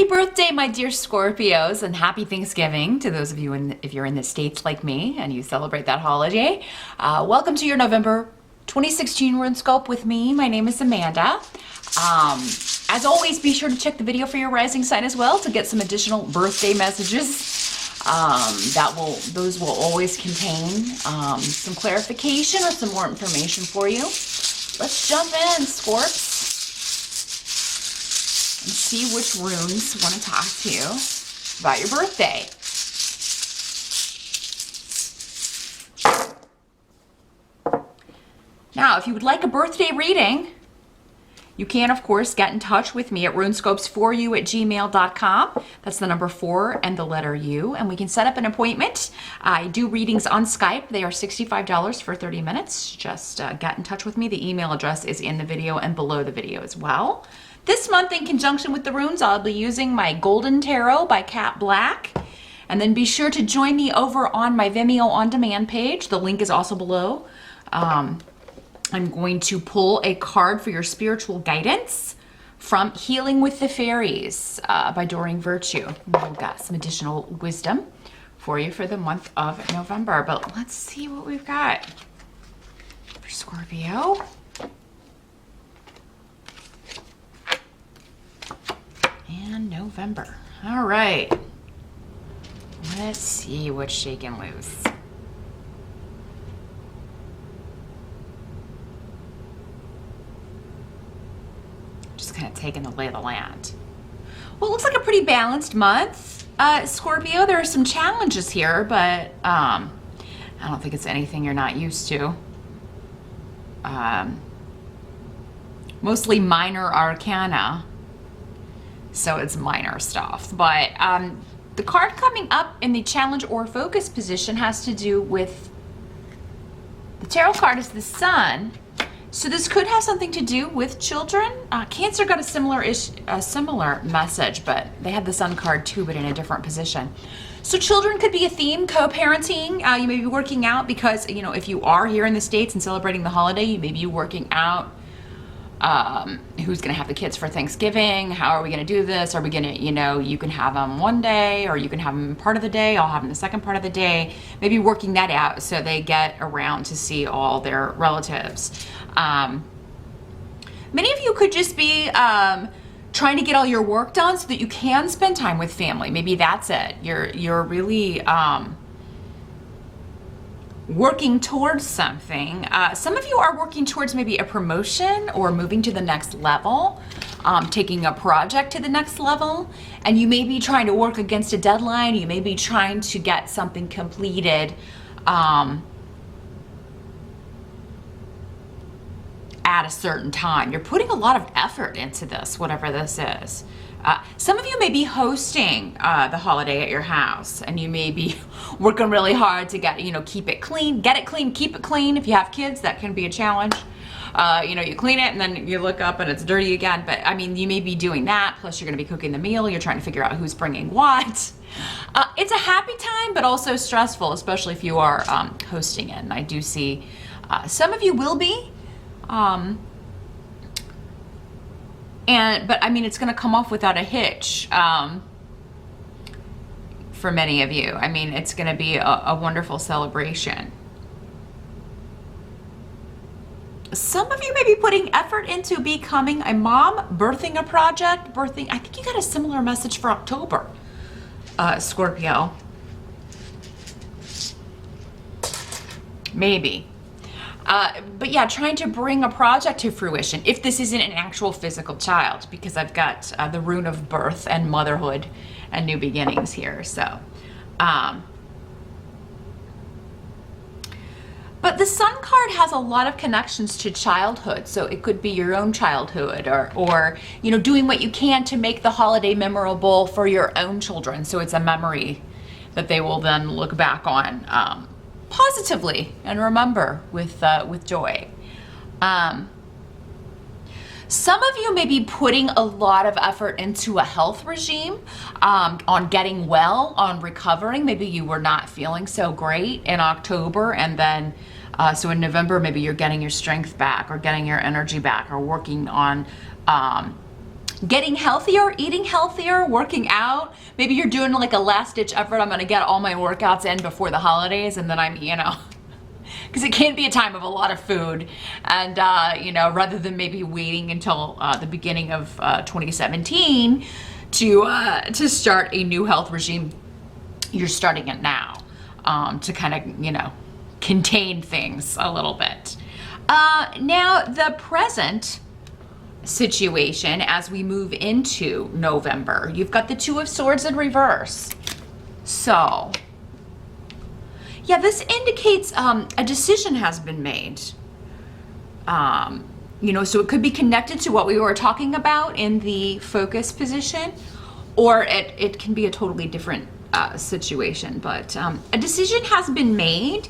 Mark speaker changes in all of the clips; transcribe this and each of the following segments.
Speaker 1: Happy birthday, my dear Scorpios, and happy Thanksgiving to those of you if you're in the States like me and you celebrate that holiday. Welcome to your November 2016 Runescope with me. My name is Amanda. As always, be sure to check the video for your rising sign as well to get some additional birthday messages. Those will always contain some clarification or some more information for you. Let's jump in, Scorps, and see which runes want to talk to you about your birthday. Now, if you would like a birthday reading, you can, of course, get in touch with me at runescopes4u@gmail.com. That's the number 4 and the letter U, and we can set up an appointment. I do readings on Skype. They are $65 for 30 minutes. Just get in touch with me. The email address is in the video and below the video as well. This month, in conjunction with the runes, I'll be using my Golden Tarot by Cat Black. And then be sure to join me over on my Vimeo On Demand page. The link is also below. I'm going to pull a card for your spiritual guidance from Healing with the Fairies by Doreen Virtue. We've got some additional wisdom for you for the month of November. But let's see what we've got for Scorpio. And November. All right. Let's see what's shaking loose. Just kind of taking the lay of the land. Well, it looks like a pretty balanced month. Scorpio, there are some challenges here, but I don't think it's anything you're not used to. Mostly minor arcana. So it's minor stuff, but the card coming up in the challenge or focus position has to do with, the tarot card is the Sun. So this could have something to do with children. Cancer got a similar message, but they had the Sun card too, but in a different position. So children could be a theme, co-parenting. You may be working out because, you know, if you are here in the States and celebrating the holiday, you may be working out. Who's going to have the kids for Thanksgiving? How are we going to do this? Are we going to, you know, you can have them one day or you can have them part of the day. I'll have them the second part of the day. Maybe working that out so they get around to see all their relatives. Many of you could just be trying to get all your work done so that you can spend time with family. Maybe that's it. You're really working towards something. Some of you are working towards maybe a promotion or moving to the next level, taking a project to the next level, and you may be trying to work against a deadline. You may be trying to get something completed at a certain time. You're putting a lot of effort into this, whatever this is. Some of you may be hosting the holiday at your house, and you may be working really hard to get, keep it clean, get it clean, keep it clean. If you have kids, that can be a challenge. You clean it and then you look up and it's dirty again. But I mean, you may be doing that. Plus you're going to be cooking the meal. You're trying to figure out who's bringing what. It's a happy time, but also stressful, especially if you are hosting it. And I do see some of you will be. But I mean, it's going to come off without a hitch for many of you. I mean, it's going to be a wonderful celebration. Some of you may be putting effort into becoming a mom, birthing a project, I think you got a similar message for October, Scorpio. Maybe. But yeah, trying to bring a project to fruition if this isn't an actual physical child, because I've got the rune of birth and motherhood and new beginnings here. So, but the Sun card has a lot of connections to childhood. So it could be your own childhood or doing what you can to make the holiday memorable for your own children. So it's a memory that they will then look back on positively and remember with joy. Some of you may be putting a lot of effort into a health regime, on getting well, on recovering. Maybe you were not feeling so great in October, and then so in November maybe you're getting your strength back or getting your energy back or working on getting healthier, eating healthier, working out. Maybe you're doing like a last ditch effort. I'm gonna get all my workouts in before the holidays, and then I'm, because it can be a time of a lot of food, and rather than maybe waiting until the beginning of 2017 to start a new health regime, you're starting it now to kind of contain things a little bit. Now the present situation as we move into November, you've got the Two of Swords in reverse. So yeah, this indicates a decision has been made. So it could be connected to what we were talking about in the focus position, or it can be a totally different situation. But a decision has been made,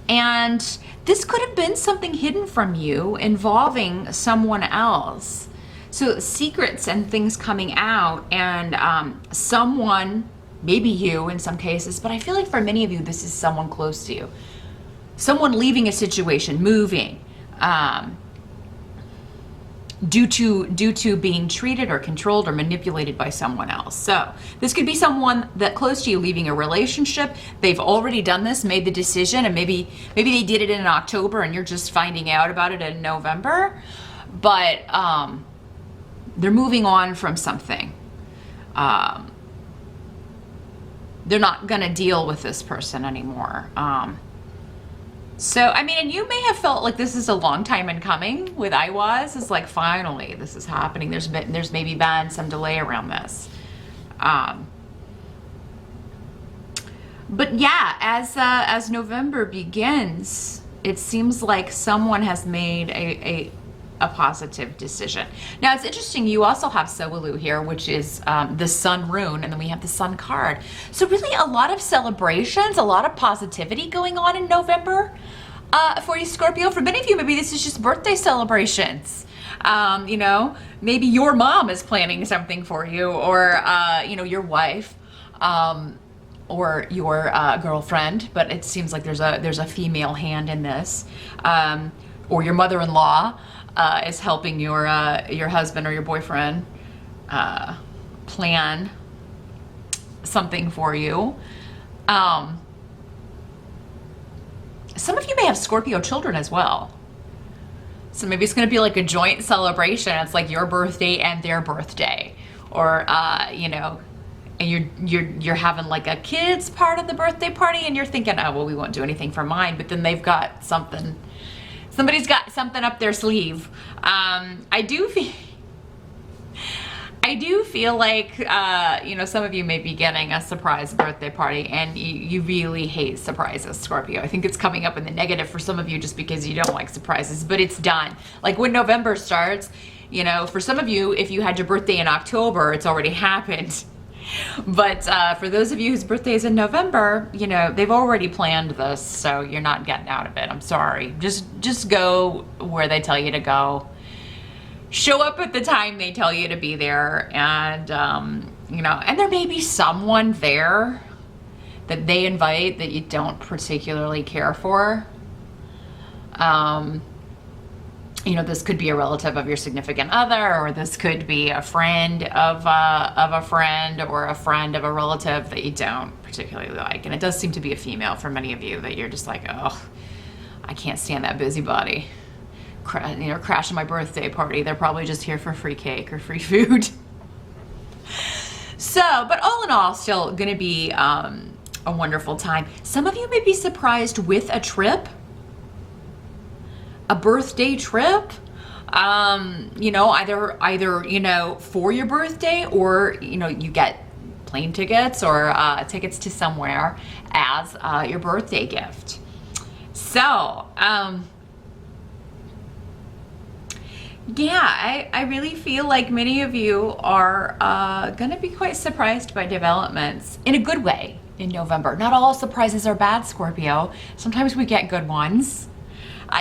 Speaker 1: and this could have been something hidden from you involving someone else. So secrets and things coming out, and someone, maybe you in some cases, but I feel like for many of you, this is someone close to you. Someone leaving a situation, moving, due to being treated or controlled or manipulated by someone else. So this could be someone that close to you leaving a relationship. They've already done this, made the decision, and maybe they did it in October and you're just finding out about it in November. But they're moving on from something. They're not gonna deal with this person anymore. And you may have felt like this is a long time in coming with I was. It's like, finally, this is happening. There's maybe been some delay around this. But yeah, as November begins, it seems like someone has made a positive decision. Now it's interesting, you also have Sowulu here, which is the Sun rune, and then we have the Sun card. So really a lot of celebrations, a lot of positivity going on in November for you, Scorpio. For many of you, maybe this is just birthday celebrations. Maybe your mom is planning something for you, or your wife, or your girlfriend, but it seems like there's a female hand in this, or your mother-in-law is helping your husband or your boyfriend plan something for you. Some of you may have Scorpio children as well. So maybe it's going to be like a joint celebration. It's like your birthday and their birthday, or and you're having like a kid's part of the birthday party, and you're thinking, oh well, we won't do anything for mine, but then they've got something. Somebody's got something up their sleeve. I do feel like, some of you may be getting a surprise birthday party, and you really hate surprises, Scorpio. I think it's coming up in the negative for some of you just because you don't like surprises, but it's done. Like when November starts, for some of you, if you had your birthday in October, it's already happened. But for those of you whose birthday is in November, they've already planned this, so you're not getting out of it. I'm sorry. Just go where they tell you to go. Show up at the time they tell you to be there, and and there may be someone there that they invite that you don't particularly care for. This could be a relative of your significant other, or this could be a friend of a friend, or a friend of a relative that you don't particularly like. And it does seem to be a female for many of you, that you're just like, oh, I can't stand that busybody. Crashing my birthday party. They're probably just here for free cake or free food. So, but all in all, still going to be a wonderful time. Some of you may be surprised with a trip. A birthday trip, either for your birthday, or you get plane tickets or tickets to somewhere as your birthday gift. So yeah, I really feel like many of you are gonna be quite surprised by developments in a good way in November. Not all surprises are bad, Scorpio. Sometimes we get good ones.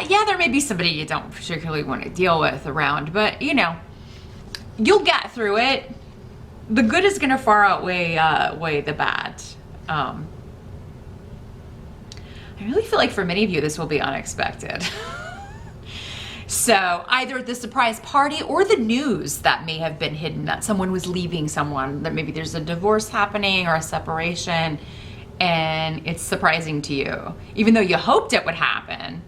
Speaker 1: Yeah, there may be somebody you don't particularly want to deal with around, but you'll get through it. The good is going to far outweigh the bad. I really feel like for many of you, this will be unexpected. So either the surprise party or the news that may have been hidden, that someone was leaving someone, that maybe there's a divorce happening or a separation, and it's surprising to you. Even though you hoped it would happen,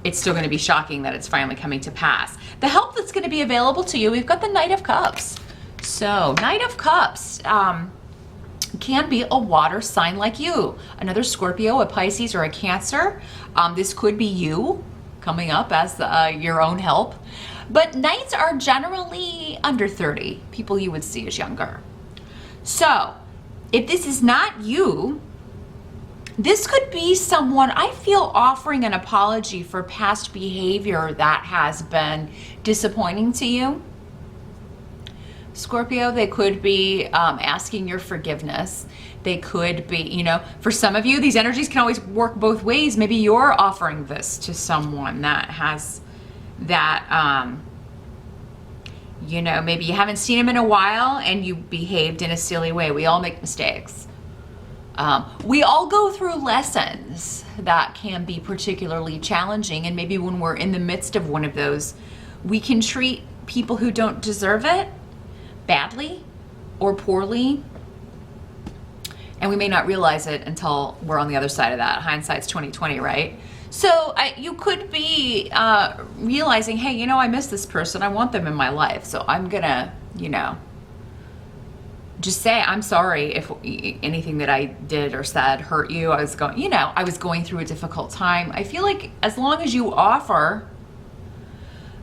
Speaker 1: it's still going to be shocking that it's finally coming to pass. The help that's going to be available to you, we've got the Knight of Cups. So Knight of Cups can be a water sign like you, another Scorpio, a Pisces, or a Cancer. This could be you coming up as your own help. But Knights are generally under 30, people you would see as younger. So if this is not you, this could be someone, I feel, offering an apology for past behavior that has been disappointing to you. Scorpio, they could be asking your forgiveness. They could be, you know, for some of you, these energies can always work both ways. Maybe you're offering this to someone that has that, you know, maybe you haven't seen him in a while and you behaved in a silly way. We all make mistakes. We all go through lessons that can be particularly challenging, and maybe when we're in the midst of one of those, we can treat people who don't deserve it badly or poorly, and we may not realize it until we're on the other side of that. Hindsight's 20/20, right? So you could be realizing, hey, you know, I miss this person. I want them in my life, so I'm gonna, you know, just say, I'm sorry if anything that I did or said hurt you. I was going through a difficult time. I feel like as long as you offer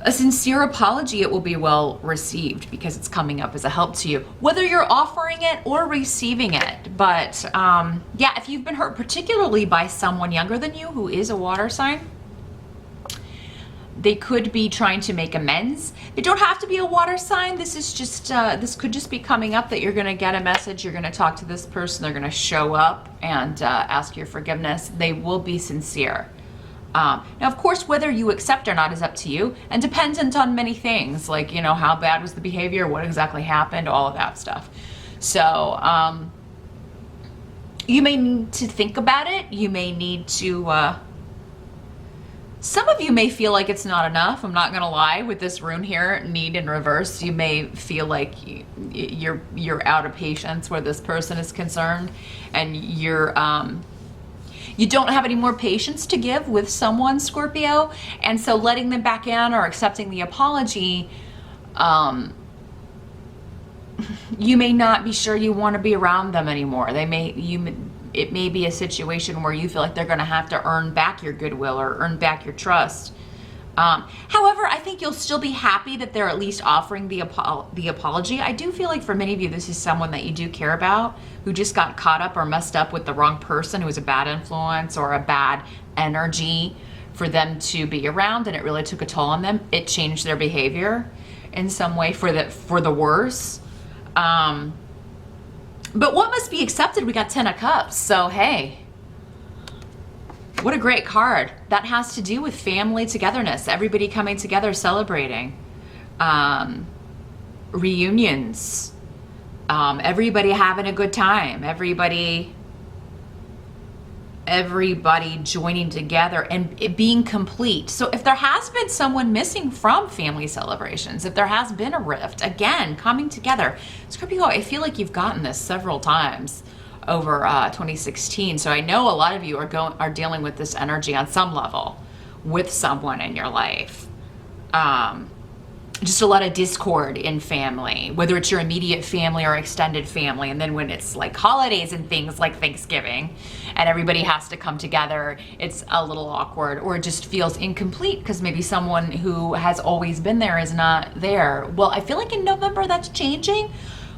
Speaker 1: a sincere apology, it will be well received because it's coming up as a help to you, whether you're offering it or receiving it. But yeah, if you've been hurt particularly by someone younger than you who is a water sign, they could be trying to make amends. They don't have to be a water sign. This is just, this could just be coming up that you're gonna get a message, you're gonna talk to this person, they're gonna show up and ask your forgiveness. They will be sincere. Now, of course, whether you accept or not is up to you and dependent on many things, like, you know, how bad was the behavior, what exactly happened, all of that stuff. So you may need to think about it. You may need to, some of you may feel like it's not enough. I'm not gonna lie, with this rune here, need in reverse, you may feel like you're out of patience where this person is concerned, and you don't have any more patience to give with someone, Scorpio, and so letting them back in or accepting the apology, you may not be sure you want to be around them anymore. It may be a situation where you feel like they're going to have to earn back your goodwill or earn back your trust. However, I think you'll still be happy that they're at least offering the apology. I do feel like for many of you, this is someone that you do care about, who just got caught up or messed up with the wrong person, who was a bad influence or a bad energy for them to be around, and it really took a toll on them. It changed their behavior in some way for the worse. But what must be accepted? We got 10 of Cups. So, hey, what a great card. That has to do with family togetherness, everybody coming together, celebrating, reunions, everybody having a good time, everybody joining together and it being complete. So if there has been someone missing from family celebrations, if there has been a rift, again, coming together. Scorpio, I feel like you've gotten this several times over 2016. So I know a lot of you are dealing with this energy on some level with someone in your life. Just a lot of discord in family, whether it's your immediate family or extended family. And then when it's like holidays and things like Thanksgiving and everybody has to come together, it's a little awkward, or it just feels incomplete because maybe someone who has always been there is not there. Well, I feel like in November that's changing,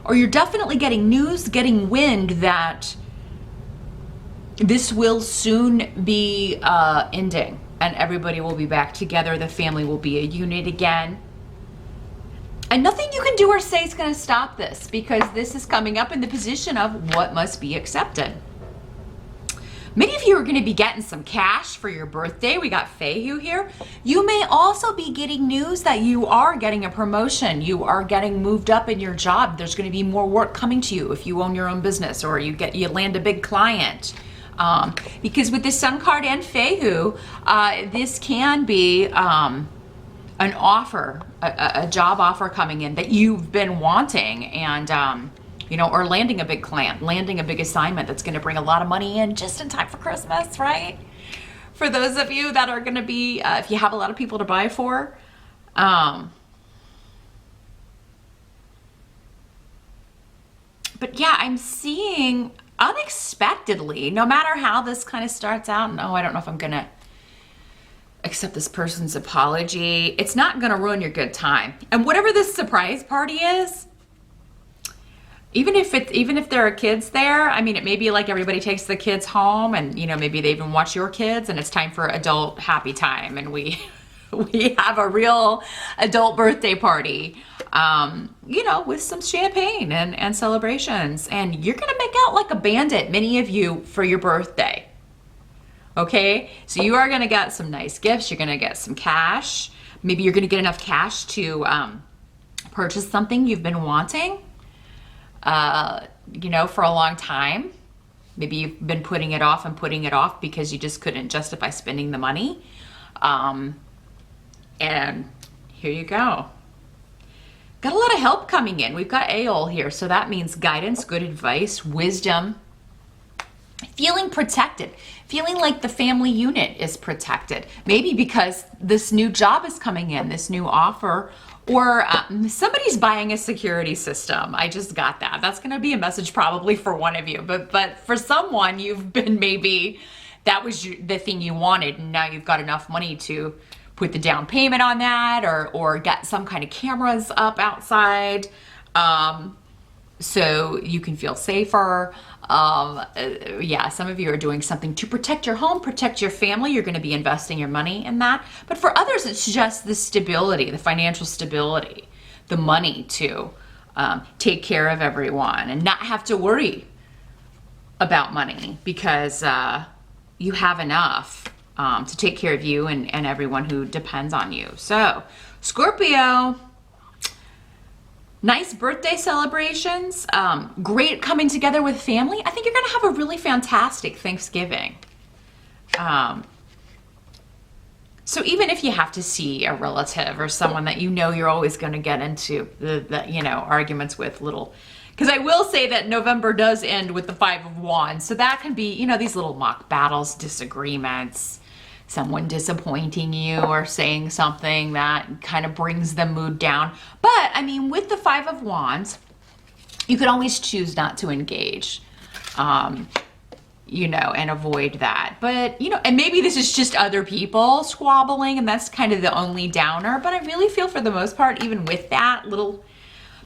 Speaker 1: or you're definitely getting news, getting wind that this will soon be ending and everybody will be back together. The family will be a unit again. And nothing you can do or say is going to stop this, because this is coming up in the position of what must be accepted. Many of you are going to be getting some cash for your birthday. We got Feihu here. You may also be getting news that you are getting a promotion. You are getting moved up in your job. There's going to be more work coming to you if you own your own business, or you land a big client. Because with the Sun card and Fehu, this can be an offer, a job offer coming in that you've been wanting, and you know, or landing a big client, landing a big assignment that's going to bring a lot of money in just in time for Christmas, right? For those of you that are going to be, if you have a lot of people to buy for, but yeah, I'm seeing unexpectedly, no matter how this kind of starts out, no, I don't know if I'm going to accept this person's apology. It's not going to ruin your good time. And whatever this surprise party is, even if there are kids there, I mean, it may be like everybody takes the kids home, and you know, maybe they even watch your kids, and it's time for adult happy time, and we have a real adult birthday party, you know, with some champagne and celebrations, and you're gonna make out like a bandit, many of you, for your birthday. Okay, so you are gonna get some nice gifts. You're gonna get some cash. Maybe you're gonna get enough cash to purchase something you've been wanting, you know, for a long time. Maybe you've been putting it off and putting it off because you just couldn't justify spending the money. And here you go. Got a lot of help coming in. We've got Aol here, so that means guidance, good advice, wisdom, feeling protected, feeling like the family unit is protected. Maybe because this new job is coming in, this new offer, or somebody's buying a security system. I just got that. That's going to be a message probably for one of you, but for someone, you've been, maybe that was the thing you wanted, and now you've got enough money to put the down payment on that, or get some kind of cameras up outside, so you can feel safer. Yeah, some of you are doing something to protect your home, protect your family. You're going to be investing your money in that. But for others, it's just the stability, the financial stability, the money to take care of everyone and not have to worry about money, because you have enough to take care of you and everyone who depends on you. So, Scorpio, nice birthday celebrations, great coming together with family. I think you're going to have a really fantastic Thanksgiving. So even if you have to see a relative or someone that you know you're always going to get into the you know, arguments with, little, because I will say that November does end with the Five of Wands. So that can be, you know, these little mock battles, disagreements, someone disappointing you or saying something that kind of brings the mood down. But I mean, with the Five of Wands, you could always choose not to engage, you know, and avoid that. But, you know, and maybe this is just other people squabbling, and that's kind of the only downer. But I really feel for the most part, even with that little,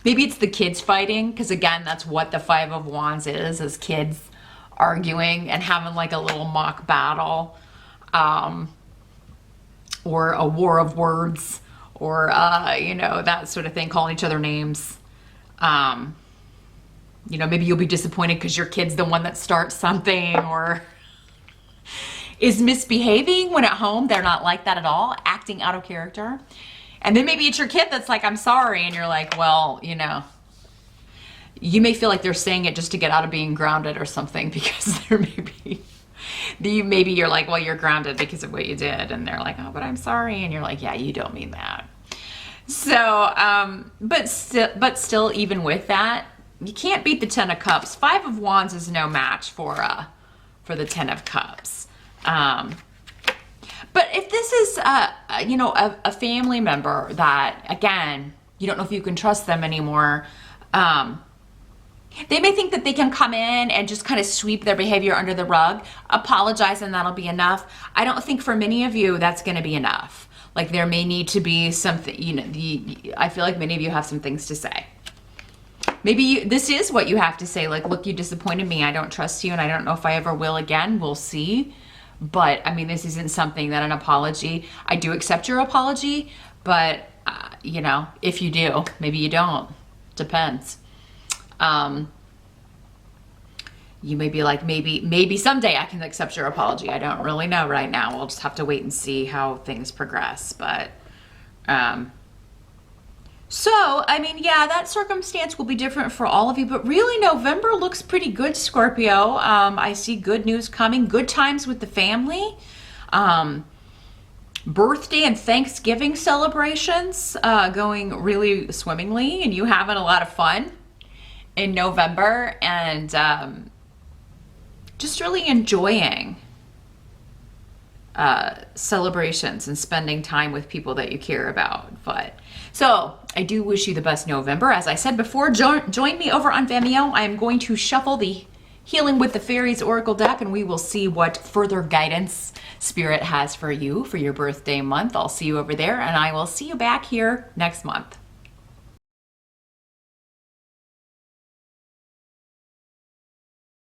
Speaker 1: maybe it's the kids fighting, because again, that's what the Five of Wands is kids arguing and having like a little mock battle. Or a war of words, or, you know, that sort of thing, calling each other names. You know, maybe you'll be disappointed because your kid's the one that starts something, or is misbehaving when at home they're not like that at all, acting out of character. And then maybe it's your kid that's like, I'm sorry, and you're like, well, you know, you may feel like they're saying it just to get out of being grounded or something, because there may be... Maybe you're like, well, you're grounded because of what you did, and they're like, oh, but I'm sorry, and you're like, yeah, you don't mean that. So, but still, even with that, you can't beat the Ten of Cups. Five of Wands is no match for the Ten of Cups. But if this is, you know, a family member that, again, you don't know if you can trust them anymore, they may think that they can come in and just kind of sweep their behavior under the rug, apologize, and that'll be enough. I don't think for many of you that's going to be enough. Like, there may need to be something, you know, I feel like many of you have some things to say. Maybe this is what you have to say. Like, look, you disappointed me. I don't trust you, and I don't know if I ever will again. We'll see. But, I mean, this isn't something that an apology, I do accept your apology, but, you know, if you do, maybe you don't. Depends. You may be like, maybe someday I can accept your apology. I don't really know right now. We'll just have to wait and see how things progress. But So, I mean, yeah, that circumstance will be different for all of you, but really November looks pretty good, Scorpio. I see good news coming, good times with the family. Birthday and Thanksgiving celebrations going really swimmingly, and you having a lot of fun in November, and just really enjoying celebrations and spending time with people that you care about. But so I do wish you the best November. As I said before, join me over on Vimeo. I am going to shuffle the Healing with the Fairies Oracle deck, and we will see what further guidance Spirit has for you for your birthday month. I'll see you over there, and I will see you back here next month.